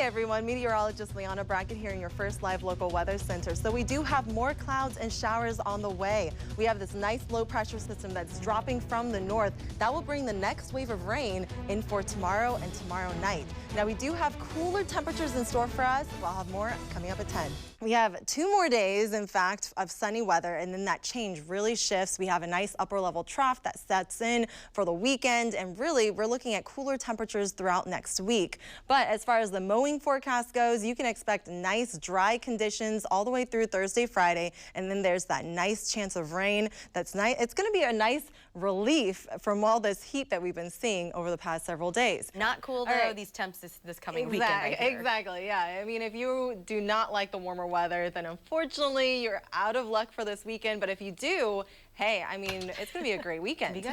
everyone, meteorologist Liana Brackett here in your first live local weather center. So we do have more clouds and showers on the way. We have this nice low pressure system that's dropping from the north. That will bring the next wave of rain in for tomorrow and tomorrow night. Now we do have cooler temperatures in store for us. We'll have more coming up at 10. We have 2 more days, in fact, of sunny weather, and then that change really shifts. We have a nice upper level trough that sets in for the weekend, and really we're looking at cooler temperatures throughout next week. But as far as the mowing forecast goes, you can expect nice dry conditions all the way through Thursday, Friday, and then there's that nice chance of rain. That's nice. It's going to be a nice relief from all this heat that we've been seeing over the past several days. Not cool though, these temps this coming weekend right here. Exactly, yeah. I mean, if you do not like the warmer weather, then unfortunately you're out of luck for this weekend. But if you do, hey, I mean, it's going to be a great weekend.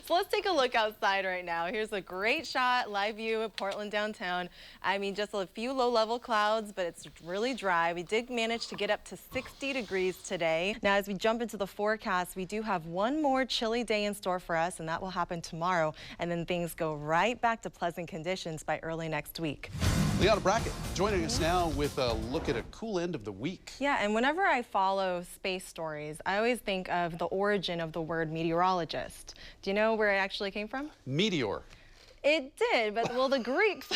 So let's take a look outside right now. Here's a great shot, live view of Portland downtown. I mean, just a few low-level clouds, but it's really dry. We did manage to get up to 60 degrees today. Now, as we jump into the forecast, we do have one more chilly day in store for us, and that will happen tomorrow. And then things go right back to pleasant conditions by early next week. Liana Brackett joining us now with a look at a cool end of the week. Yeah, and whenever I follow space stories, I always think of the origin of the word meteorologist. Do you know where it actually came from? Meteor. It did, but well, the Greeks,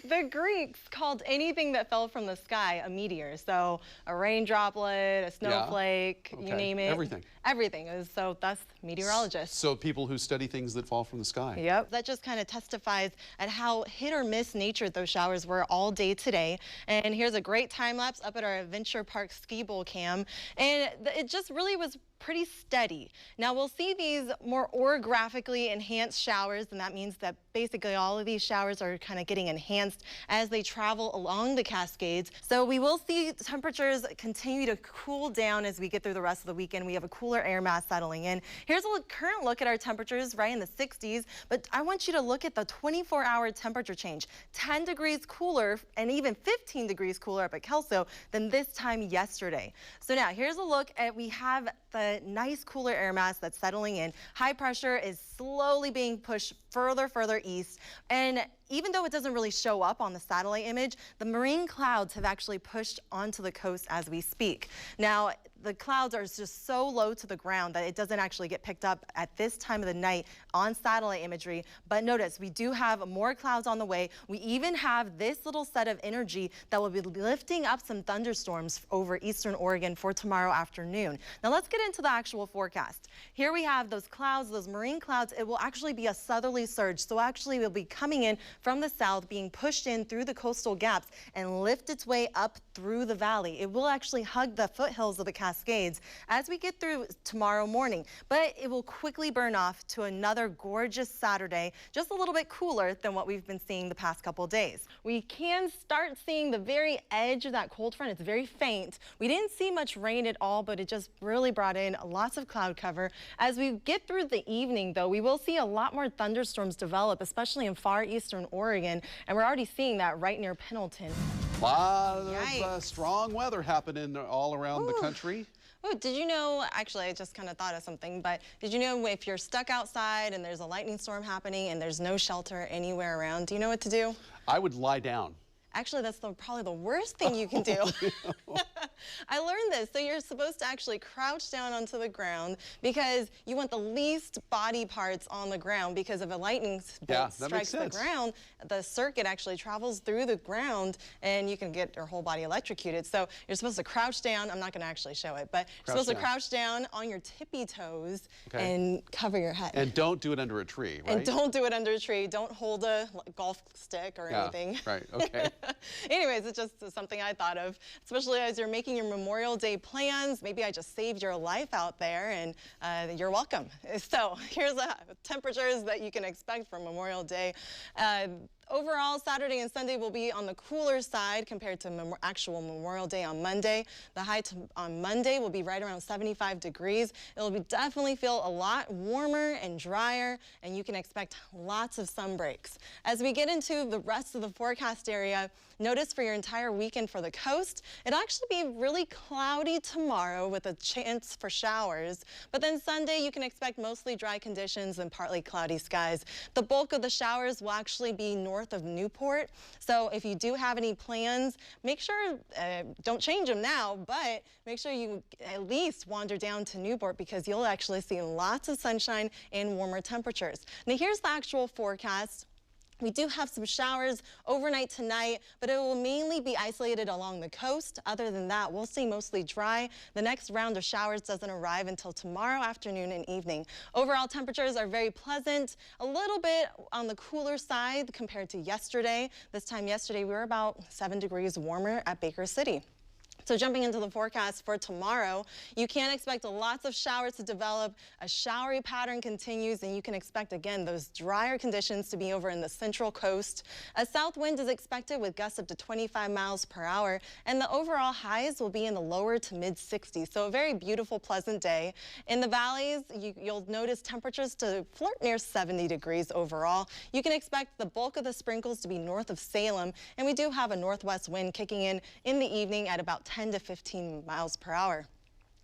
the Greeks called anything that fell from the sky a meteor. So a rain droplet, a snowflake, you name it. Everything. Everything. So thus meteorologists. So people who study things that fall from the sky. Yep. That just kind of testifies at how hit or miss natured those showers were all day today. And here's a great time lapse up at our Adventure Park ski bowl cam. And it just really was pretty steady. Now we'll see these more orographically enhanced showers, and that means that basically all of these showers are kind of getting enhanced as they travel along the Cascades. So we will see temperatures continue to cool down as we get through the rest of the weekend. We have a cooler air mass settling in. Here's a current look at our temperatures right in the 60s, but I want you to look at the 24-hour temperature change. 10 degrees cooler and even 15 degrees cooler up at Kelso than this time yesterday. So now here's a look at, we have the nice cooler air mass that's settling in. High pressure is slowly being pushed further east, and even though it doesn't really show up on the satellite image, the marine clouds have actually pushed onto the coast as we speak. Now, the clouds are just so low to the ground that it doesn't actually get picked up at this time of the night on satellite imagery. But notice, we do have more clouds on the way. We even have this little set of energy that will be lifting up some thunderstorms over eastern Oregon for tomorrow afternoon. Now, let's get into the actual forecast. Here we have those clouds, those marine clouds. It will actually be a southerly surge. So actually, we'll be coming in from the south, being pushed in through the coastal gaps and lift its way up through the valley. It will actually hug the foothills of the Cascades as we get through tomorrow morning, but it will quickly burn off to another gorgeous Saturday, just a little bit cooler than what we've been seeing the past couple days. We can start seeing the very edge of that cold front. It's very faint. We didn't see much rain at all, but it just really brought in lots of cloud cover. As we get through the evening, though, we will see a lot more thunderstorms develop, especially in far eastern Oregon, and we're already seeing that right near Pendleton. A lot of strong weather happening all around the country. Oh, did you know, actually, I just kind of thought of something, but did you know if you're stuck outside and there's a lightning storm happening and there's no shelter anywhere around, do you know what to do? I would lie down. Actually, that's probably the worst thing you can do. I learned this. So you're supposed to actually crouch down onto the ground because you want the least body parts on the ground, because if a lightning bolt strikes the ground, the circuit actually travels through the ground and you can get your whole body electrocuted. So you're supposed to crouch down. I'm not going to actually show it, but you're supposed to crouch down on your tippy toes and cover your head. And don't do it under a tree, right? And don't do it under a tree. Don't hold a golf stick or anything. Right, okay. Anyways, it's just something I thought of, especially as you're making your Memorial Day plans. Maybe I just saved your life out there, and you're welcome. So here's the temperatures that you can expect for Memorial Day. Overall, Saturday and Sunday will be on the cooler side compared to actual Memorial Day on Monday. The high on Monday will be right around 75 degrees. It will definitely feel a lot warmer and drier, and you can expect lots of sun breaks. As we get into the rest of the forecast area, notice for your entire weekend for the coast, it'll actually be really cloudy tomorrow with a chance for showers. But then Sunday, you can expect mostly dry conditions and partly cloudy skies. The bulk of the showers will actually be north north of Newport. So if you do have any plans, make sure, don't change them now, but make sure you at least wander down to Newport because you'll actually see lots of sunshine and warmer temperatures. Now here's the actual forecast. We do have some showers overnight tonight, but it will mainly be isolated along the coast. Other than that, we'll stay mostly dry. The next round of showers doesn't arrive until tomorrow afternoon and evening. Overall temperatures are very pleasant, a little bit on the cooler side compared to yesterday. This time yesterday, we were about 7 degrees warmer at Baker City. So jumping into the forecast for tomorrow, you can expect lots of showers to develop. A showery pattern continues, and you can expect, again, those drier conditions to be over in the central coast. A south wind is expected with gusts up to 25 miles per hour, and the overall highs will be in the lower to mid 60s. So a very beautiful, pleasant day. In the valleys, you'll notice temperatures to flirt near 70 degrees overall. You can expect the bulk of the sprinkles to be north of Salem, and we do have a northwest wind kicking in the evening at about 10 to 15 miles per hour.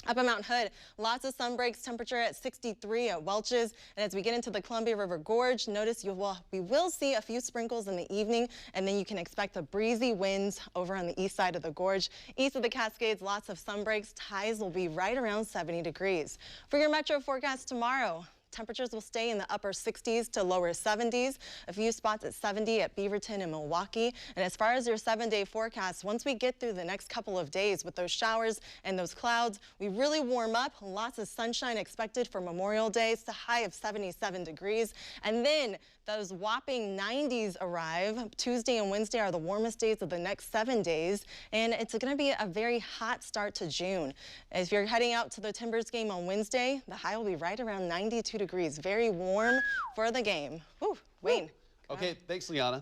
Up at Mount Hood, lots of sun breaks, temperature at 63 at Welch's. And as we get into the Columbia River Gorge, notice we will see a few sprinkles in the evening, and then you can expect the breezy winds over on the east side of the gorge. East of the Cascades, lots of sun breaks. Highs will be right around 70 degrees. For your metro forecast tomorrow, temperatures will stay in the upper 60s to lower 70s. A few spots at 70 at Beaverton and Milwaukee. And as far as your 7-day forecast, once we get through the next couple of days with those showers and those clouds, we really warm up. Lots of sunshine expected for Memorial Day. It's a high of 77 degrees. And then those whopping 90s arrive. Tuesday and Wednesday are the warmest days of the next 7 days. And it's going to be a very hot start to June. If you're heading out to the Timbers game on Wednesday, the high will be right around 92 degrees. Very warm for the game. Whew, Wayne. Okay, thanks, Liana.